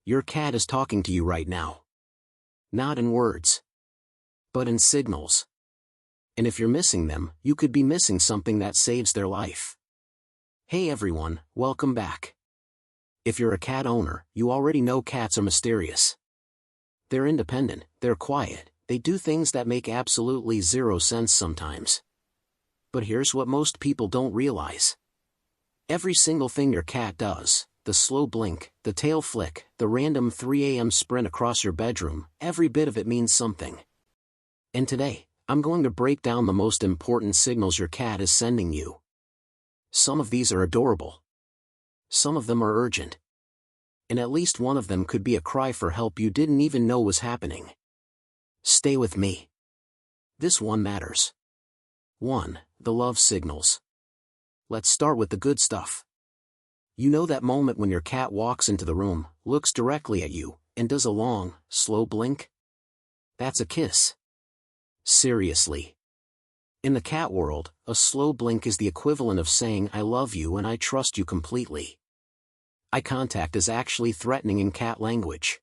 Your cat is talking to you right now. Not in words, but in signals. And if you're missing them, you could be missing something that saves their life. Hey everyone, welcome back. If you're a cat owner, you already know cats are mysterious. They're independent, they're quiet, they do things that make absolutely zero sense sometimes. But here's what most people don't realize. Every single thing your cat does, the slow blink, the tail flick, the random 3 a.m. sprint across your bedroom, every bit of it means something. And today, I'm going to break down the most important signals your cat is sending you. Some of these are adorable. Some of them are urgent. And at least one of them could be a cry for help you didn't even know was happening. Stay with me. This one matters. 1. The love signals. Let's start with the good stuff. You know that moment when your cat walks into the room, looks directly at you, and does a long, slow blink? That's a kiss. Seriously. In the cat world, a slow blink is the equivalent of saying I love you and I trust you completely. Eye contact is actually threatening in cat language.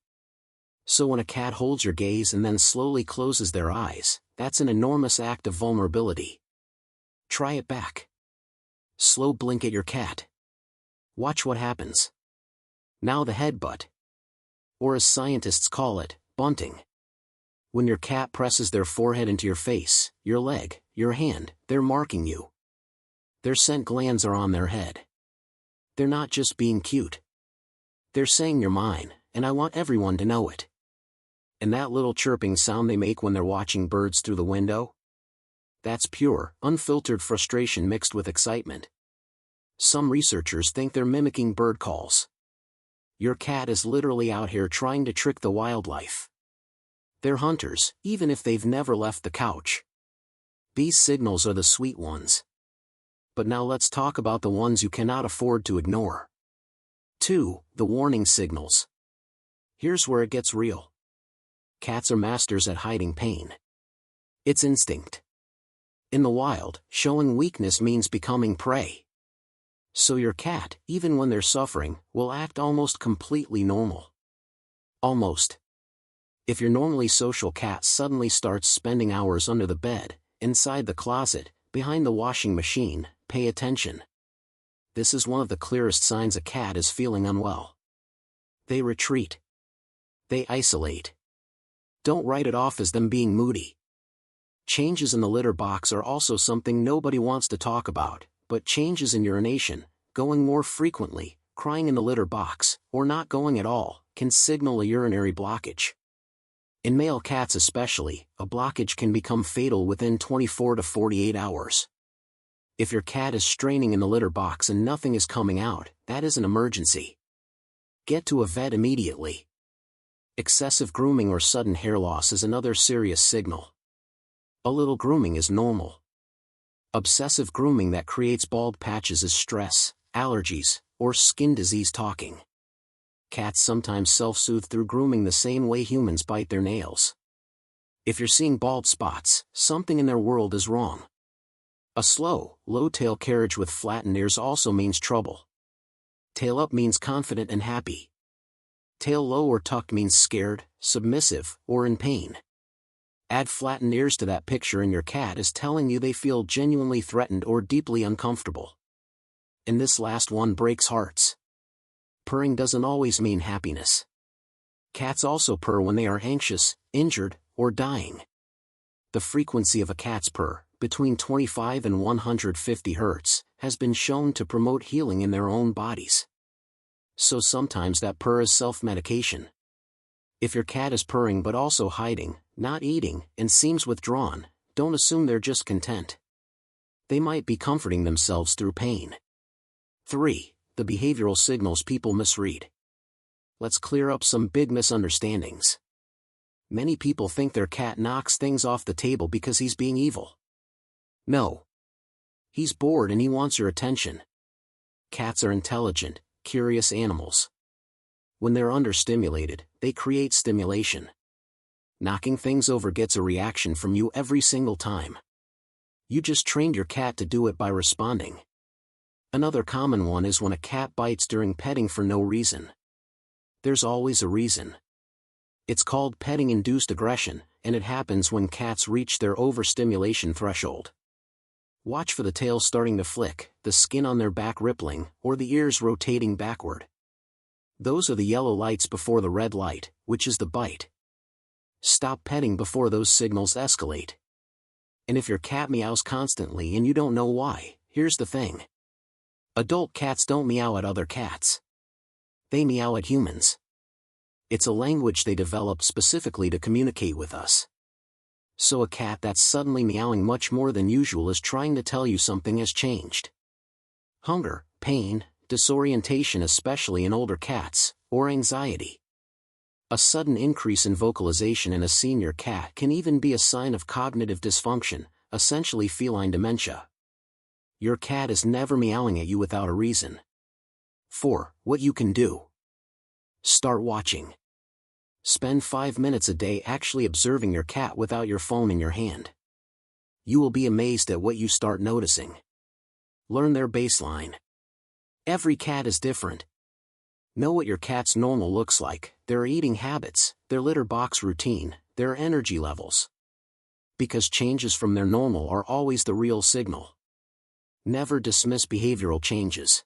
So when a cat holds your gaze and then slowly closes their eyes, that's an enormous act of vulnerability. Try it back. Slow blink at your cat. Watch what happens. Now the headbutt. Or as scientists call it, bunting. When your cat presses their forehead into your face, your leg, your hand, they're marking you. Their scent glands are on their head. They're not just being cute. They're saying you're mine, and I want everyone to know it. And that little chirping sound they make when they're watching birds through the window? That's pure, unfiltered frustration mixed with excitement. Some researchers think they're mimicking bird calls. Your cat is literally out here trying to trick the wildlife. They're hunters, even if they've never left the couch. These signals are the sweet ones. But now let's talk about the ones you cannot afford to ignore. 2. The warning signals. Here's where it gets real. Cats are masters at hiding pain. It's instinct. In the wild, showing weakness means becoming prey. So your cat, even when they're suffering, will act almost completely normal. Almost. If your normally social cat suddenly starts spending hours under the bed, inside the closet, behind the washing machine, pay attention. This is one of the clearest signs a cat is feeling unwell. They retreat. They isolate. Don't write it off as them being moody. Changes in the litter box are also something nobody wants to talk about, but changes in urination, going more frequently, crying in the litter box, or not going at all, can signal a urinary blockage. In male cats especially, a blockage can become fatal within 24 to 48 hours. If your cat is straining in the litter box and nothing is coming out, that is an emergency. Get to a vet immediately. Excessive grooming or sudden hair loss is another serious signal. A little grooming is normal. Obsessive grooming that creates bald patches is stress, allergies, or skin disease talking. Cats sometimes self-soothe through grooming the same way humans bite their nails. If you're seeing bald spots, something in their world is wrong. A slow, low tail carriage with flattened ears also means trouble. Tail up means confident and happy. Tail low or tucked means scared, submissive, or in pain. Add flattened ears to that picture and your cat is telling you they feel genuinely threatened or deeply uncomfortable. And this last one breaks hearts. Purring doesn't always mean happiness. Cats also purr when they are anxious, injured, or dying. The frequency of a cat's purr, between 25 and 150 Hz, has been shown to promote healing in their own bodies. So sometimes that purr is self-medication. If your cat is purring but also hiding, not eating, and seems withdrawn, don't assume they're just content. They might be comforting themselves through pain. 3. The behavioral signals people misread. Let's clear up some big misunderstandings. Many people think their cat knocks things off the table because he's being evil. No. He's bored and he wants your attention. Cats are intelligent, curious animals. When they're understimulated, they create stimulation. Knocking things over gets a reaction from you every single time. You just trained your cat to do it by responding. Another common one is when a cat bites during petting for no reason. There's always a reason. It's called petting-induced aggression, and it happens when cats reach their overstimulation threshold. Watch for the tail starting to flick, the skin on their back rippling, or the ears rotating backward. Those are the yellow lights before the red light, which is the bite. Stop petting before those signals escalate. And if your cat meows constantly and you don't know why, here's the thing. Adult cats don't meow at other cats. They meow at humans. It's a language they developed specifically to communicate with us. So a cat that's suddenly meowing much more than usual is trying to tell you something has changed. Hunger, pain, disorientation especially in older cats, or anxiety. A sudden increase in vocalization in a senior cat can even be a sign of cognitive dysfunction, essentially feline dementia. Your cat is never meowing at you without a reason. 4. What you can do. Start watching. Spend 5 minutes a day actually observing your cat without your phone in your hand. You will be amazed at what you start noticing. Learn their baseline. Every cat is different. Know what your cat's normal looks like, their eating habits, their litter box routine, their energy levels. Because changes from their normal are always the real signal. Never dismiss behavioral changes.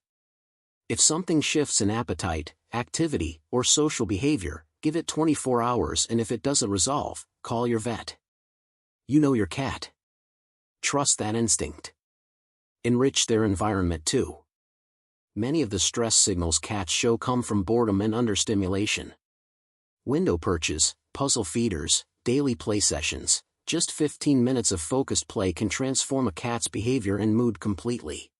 If something shifts in appetite, activity, or social behavior, give it 24 hours, and if it doesn't resolve, call your vet. You know your cat. Trust that instinct. Enrich their environment too. Many of the stress signals cats show come from boredom and understimulation. Window perches, puzzle feeders, daily play sessions. Just 15 minutes of focused play can transform a cat's behavior and mood completely.